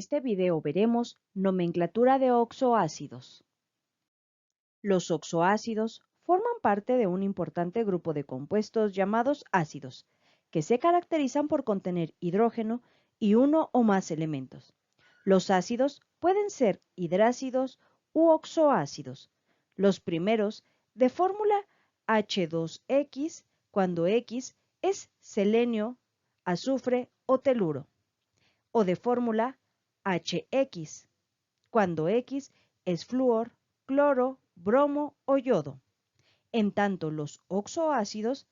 este video veremos nomenclatura de oxoácidos. Los oxoácidos forman parte de un importante grupo de compuestos llamados ácidos, que se caracterizan por contener hidrógeno y uno o más elementos. Los ácidos pueden ser hidrácidos u oxoácidos. Los primeros de fórmula H2X, cuando X es selenio, azufre o teluro, o de fórmula HX, cuando X es flúor, cloro, bromo o yodo. En tanto, los oxoácidos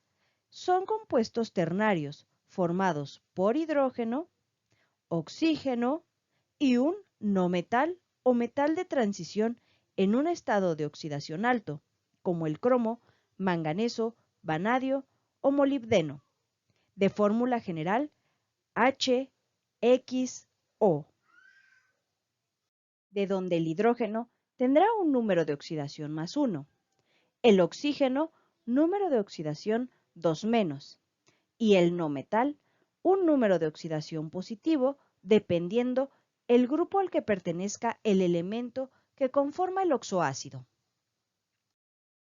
son compuestos ternarios formados por hidrógeno, oxígeno y un no metal o metal de transición en un estado de oxidación alto, como el cromo, manganeso, vanadio o molibdeno, de fórmula general HXO, de donde el hidrógeno tendrá un número de oxidación más 1, el oxígeno número de oxidación 2 menos, y el no metal un número de oxidación positivo dependiendo el grupo al que pertenezca el elemento que conforma el oxoácido.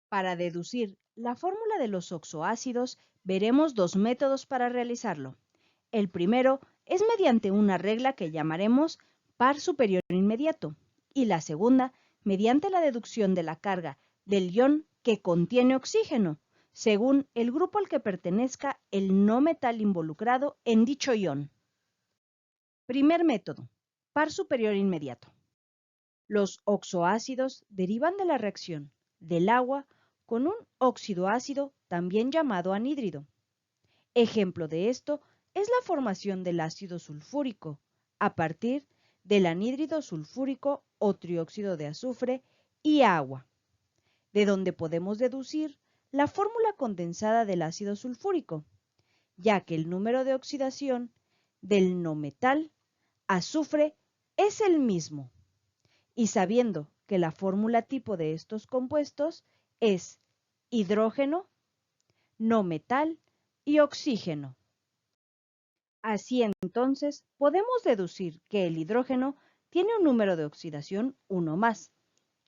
Para deducir la fórmula de los oxoácidos, veremos dos métodos para realizarlo. El primero es mediante una regla que llamaremos par superior inmediato y la segunda mediante la deducción de la carga del ion que contiene oxígeno, según el grupo al que pertenezca el no metal involucrado en dicho ion. Primer método, par superior inmediato. Los oxoácidos derivan de la reacción del agua con un óxido ácido también llamado anhídrido. Ejemplo de esto es la formación del ácido sulfúrico a partir del anhídrido sulfúrico o trióxido de azufre y agua, de donde podemos deducir la fórmula condensada del ácido sulfúrico, ya que el número de oxidación del no metal azufre es el mismo, y sabiendo que la fórmula tipo de estos compuestos es hidrógeno, no metal y oxígeno. Así entonces, podemos deducir que el hidrógeno tiene un número de oxidación 1 más,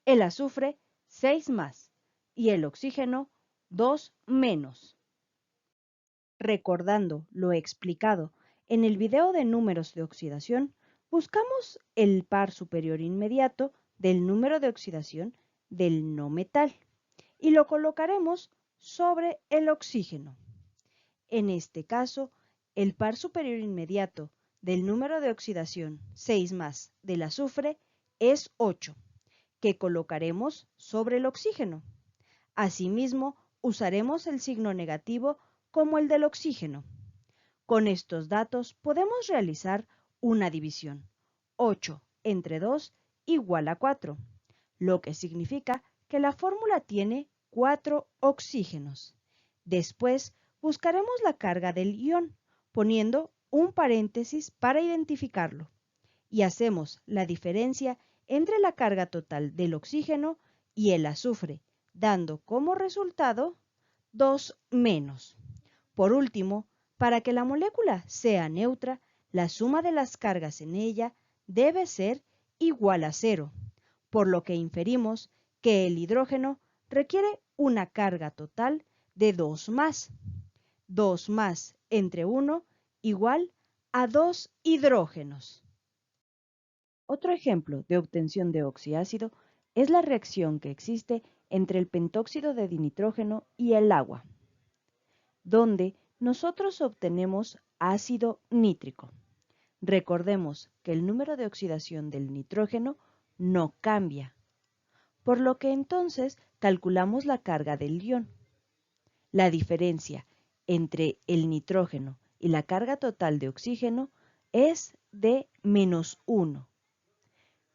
el azufre 6 más y el oxígeno 2 menos. Recordando lo explicado en el video de números de oxidación, buscamos el par superior inmediato del número de oxidación del no metal y lo colocaremos sobre el oxígeno. En este caso, el par superior inmediato del número de oxidación 6 más del azufre es 8, que colocaremos sobre el oxígeno. Asimismo, usaremos el signo negativo como el del oxígeno. Con estos datos podemos realizar una división. 8 entre 2 igual a 4, lo que significa que la fórmula tiene 4 oxígenos. Después, buscaremos la carga del ion, poniendo un paréntesis para identificarlo, y hacemos la diferencia entre la carga total del oxígeno y el azufre, dando como resultado 2 menos. Por último, para que la molécula sea neutra, la suma de las cargas en ella debe ser igual a 0, por lo que inferimos que el hidrógeno requiere una carga total de 2 más. 2 más entre 1 igual a 2 hidrógenos. Otro ejemplo de obtención de oxiácido es la reacción que existe entre el pentóxido de dinitrógeno y el agua, donde nosotros obtenemos ácido nítrico. Recordemos que el número de oxidación del nitrógeno no cambia, por lo que entonces calculamos la carga del ion. La diferencia entre el nitrógeno y la carga total de oxígeno es de menos 1.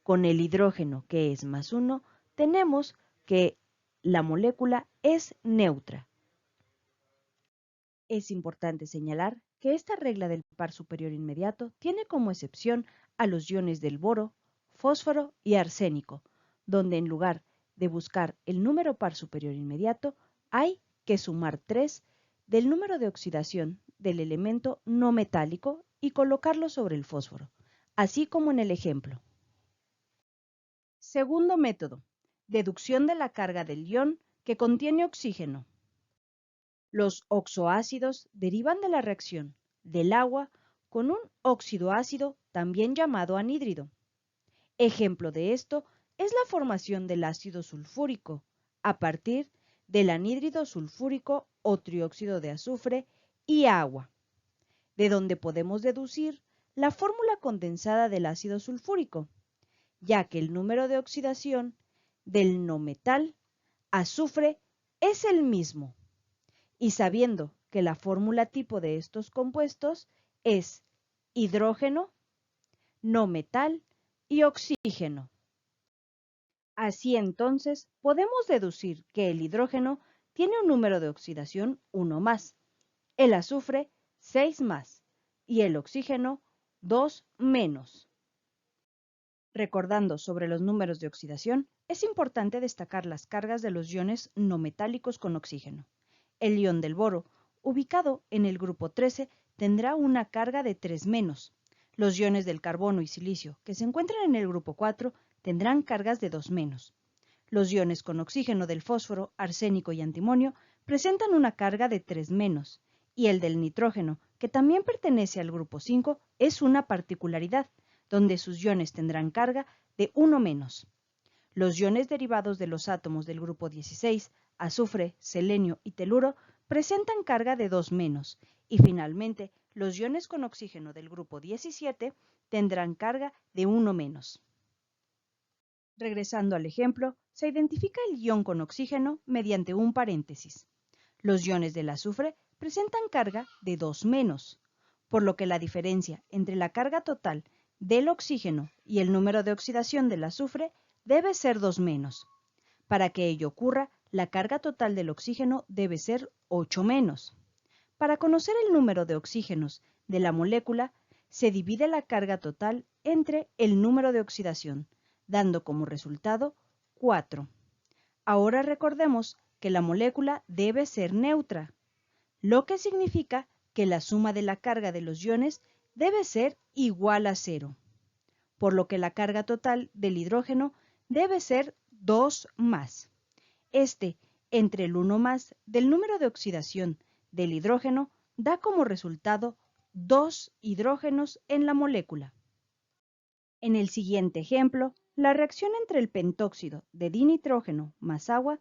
Con el hidrógeno, que es más 1, tenemos que la molécula es neutra. Es importante señalar que esta regla del par superior inmediato tiene como excepción a los iones del boro, fósforo y arsénico, donde en lugar de buscar el número par superior inmediato, hay que sumar 3 del número de oxidación del elemento no metálico y colocarlo sobre el fósforo. así como en el ejemplo. Segundo método, deducción de la carga del ion que contiene oxígeno. Los oxoácidos derivan de la reacción del agua con un óxido ácido también llamado anhídrido. Ejemplo de esto es la formación del ácido sulfúrico a partir del anhídrido sulfúrico o trióxido de azufre y agua, de donde podemos deducir la fórmula condensada del ácido sulfúrico, ya que el número de oxidación del no metal azufre es el mismo, y sabiendo que la fórmula tipo de estos compuestos es hidrógeno, no metal y oxígeno. Así entonces, podemos deducir que el hidrógeno tiene un número de oxidación 1 más, el azufre 6 más y el oxígeno 2 menos. Recordando sobre los números de oxidación, es importante destacar las cargas de los iones no metálicos con oxígeno. El ion del boro, ubicado en el grupo 13, tendrá una carga de 3 menos. Los iones del carbono y silicio, que se encuentran en el grupo 4, tendrán cargas de 2 menos. Los iones con oxígeno del fósforo, arsénico y antimonio presentan una carga de 3 menos, y el del nitrógeno, que también pertenece al grupo 5, es una particularidad, donde sus iones tendrán carga de 1 menos. Los iones derivados de los átomos del grupo 16, azufre, selenio y teluro, presentan carga de 2 menos, y finalmente los iones con oxígeno del grupo 17 tendrán carga de 1 menos. Regresando al ejemplo, se identifica el ion con oxígeno mediante un paréntesis. Los iones del azufre presentan carga de 2 menos, por lo que la diferencia entre la carga total del oxígeno y el número de oxidación del azufre debe ser 2 menos. Para que ello ocurra, la carga total del oxígeno debe ser 8 menos. Para conocer el número de oxígenos de la molécula, se divide la carga total entre el número de oxidación, dando como resultado 4. Ahora recordemos que la molécula debe ser neutra, lo que significa que la suma de la carga de los iones debe ser igual a 0, por lo que la carga total del hidrógeno debe ser 2 más. Entre el 1 más del número de oxidación del hidrógeno da como resultado 2 hidrógenos en la molécula. En el siguiente ejemplo, la reacción entre el pentóxido de dinitrógeno más agua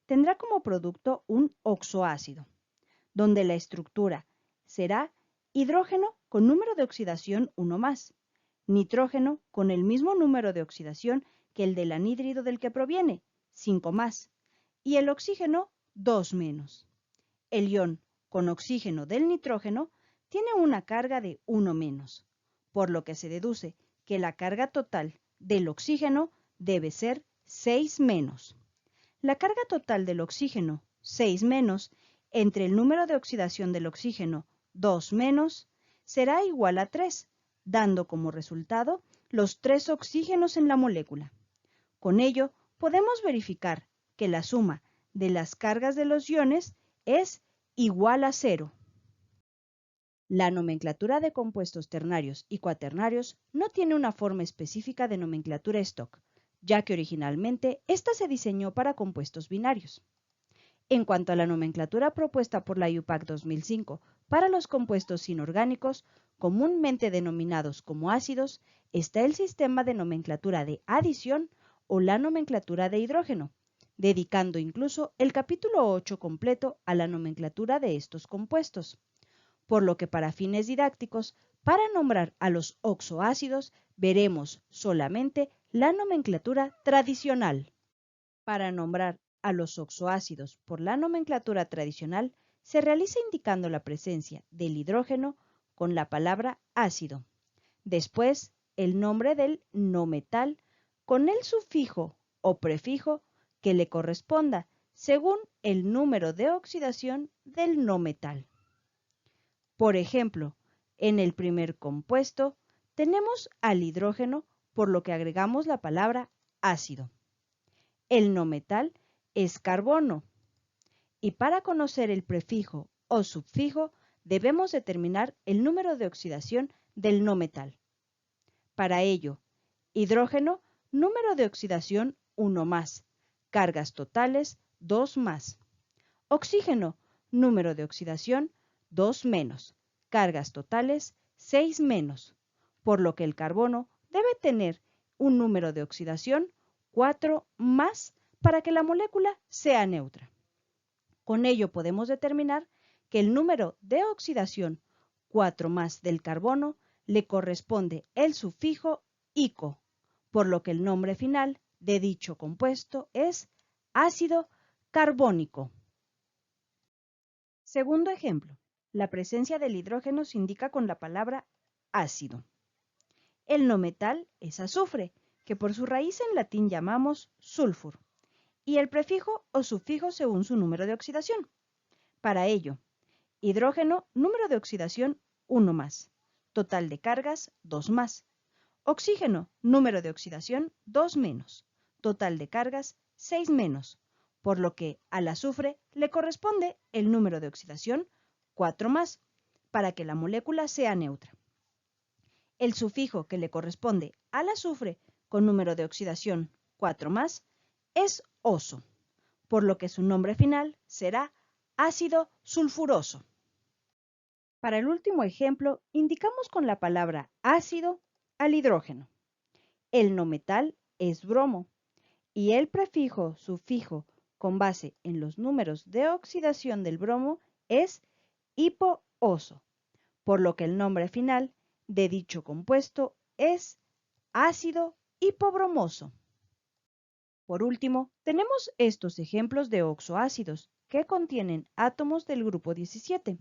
tendrá como producto un oxoácido, donde la estructura será hidrógeno con número de oxidación 1 más, nitrógeno con el mismo número de oxidación que el del anhídrido del que proviene, 5 más, y el oxígeno 2 menos. El ion con oxígeno del nitrógeno tiene una carga de 1 menos, por lo que se deduce que la carga total del oxígeno debe ser 6 menos. La carga total del oxígeno, 6 menos, entre el número de oxidación del oxígeno, 2 menos, será igual a 3, dando como resultado los 3 oxígenos en la molécula. Con ello, podemos verificar que la suma de las cargas de los iones es igual a 0. La nomenclatura de compuestos ternarios y cuaternarios no tiene una forma específica de nomenclatura stock, ya que originalmente ésta se diseñó para compuestos binarios. En cuanto a la nomenclatura propuesta por la IUPAC 2005 para los compuestos inorgánicos, comúnmente denominados como ácidos, está el sistema de nomenclatura de adición o la nomenclatura de hidrógeno, dedicando incluso el capítulo 8 completo a la nomenclatura de estos compuestos. Por lo que para fines didácticos, para nombrar a los oxoácidos, veremos solamente la nomenclatura tradicional. Para nombrar a los oxoácidos por la nomenclatura tradicional, se realiza indicando la presencia del hidrógeno con la palabra ácido. Después, el nombre del no metal con el sufijo o prefijo que le corresponda, según el número de oxidación del no metal. Por ejemplo, en el primer compuesto tenemos al hidrógeno, por lo que agregamos la palabra ácido. El no metal es carbono. Y para conocer el prefijo o sufijo, debemos determinar el número de oxidación del no metal. Para ello, hidrógeno, número de oxidación 1 más, cargas totales 2 más. Oxígeno, número de oxidación 2 menos, cargas totales 6 menos, por lo que el carbono debe tener un número de oxidación 4 más para que la molécula sea neutra. Con ello podemos determinar que el número de oxidación 4 más del carbono le corresponde el sufijo ico, por lo que el nombre final de dicho compuesto es ácido carbónico. Segundo ejemplo, la presencia del hidrógeno se indica con la palabra ácido. El no metal es azufre, que por su raíz en latín llamamos sulfur, y el prefijo o sufijo según su número de oxidación. Para ello, hidrógeno, número de oxidación 1 más, total de cargas 2 más. Oxígeno, número de oxidación 2 menos, total de cargas 6 menos, por lo que al azufre le corresponde el número de oxidación 4 más, para que la molécula sea neutra. El sufijo que le corresponde al azufre con número de oxidación 4 más es oso, por lo que su nombre final será ácido sulfuroso. Para el último ejemplo, indicamos con la palabra ácido al hidrógeno. El no metal es bromo y el prefijo sufijo con base en los números de oxidación del bromo es hipooso, por lo que el nombre final de dicho compuesto es ácido hipobromoso. Por último, tenemos estos ejemplos de oxoácidos que contienen átomos del grupo 17,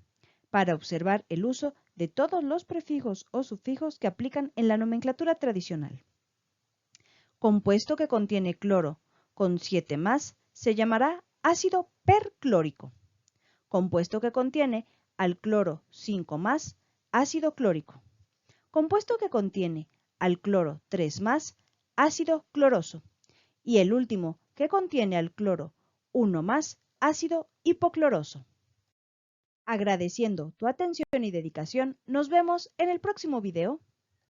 para observar el uso de todos los prefijos o sufijos que aplican en la nomenclatura tradicional. Compuesto que contiene cloro con 7 más se llamará ácido perclórico. Compuesto que contiene al cloro 5 más, ácido clórico. Compuesto que contiene al cloro 3 más, ácido cloroso. Y el último que contiene al cloro 1 más, ácido hipocloroso. Agradeciendo tu atención y dedicación, nos vemos en el próximo video.